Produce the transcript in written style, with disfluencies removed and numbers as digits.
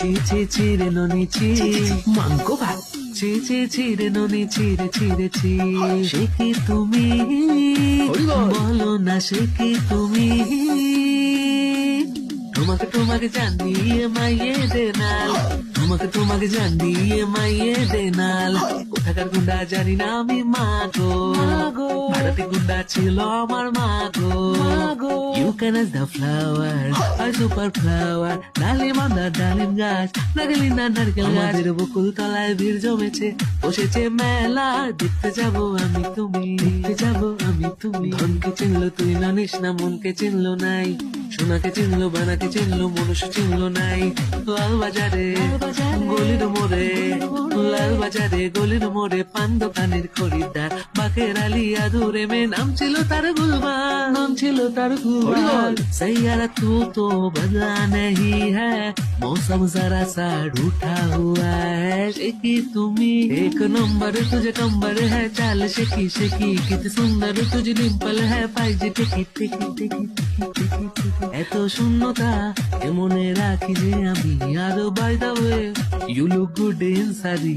চি চি চিরে ননি চি মাংকো ভাত চি চি চিরে ননি চিরে চিরে চি সে কি তুমি বলো না সে কি তুমি তোমাকে তোমাকে জানিয়ে মাইয়ে দেনাল তোমাকে জানিয়ে মাইয়ে দেনাল কোথাকার গুন্ডা জানি না আমি মাগো ভারতে গুন্ডা ছিল আমার মাগো you can us the flower I super flower ডালিম অন দ্য ডালিম গাছ নাগলি না নারকেল গাছের বকুল তলায় ভিড় জমেছে বসেছে মেলা দেখতে যাব আমি তুমি দেখতে যাব আমি তুমি ধনকে চিনলো তুই জানিস না মনকে চিনলো নাই সোনাকে চিনলো বানাকে চিনলো মনুষ্য চিনলো নাই লাল বাজারে গলির মোড়ে লাল বাজারে গলির মোড়ে পান দোকানের খরিদ্দার বাকের আলী আদুরে মে নাম ছিল তার গুলবান নাম ছিল তার গুলবান सैयारा तू तो बदला नहीं है मौसम जरा सा रूठा हुआ है शेकी तुम्ही एक नंबर तुझे कंबर है चाल शेकी शेकी किती सुंदर तुझी डिंपल है पाहिजे टिकी टिकी टिकी टिकी टिकी এত শূন্যতা মনে রাখি যে আমি আরো by the way you look good in সারি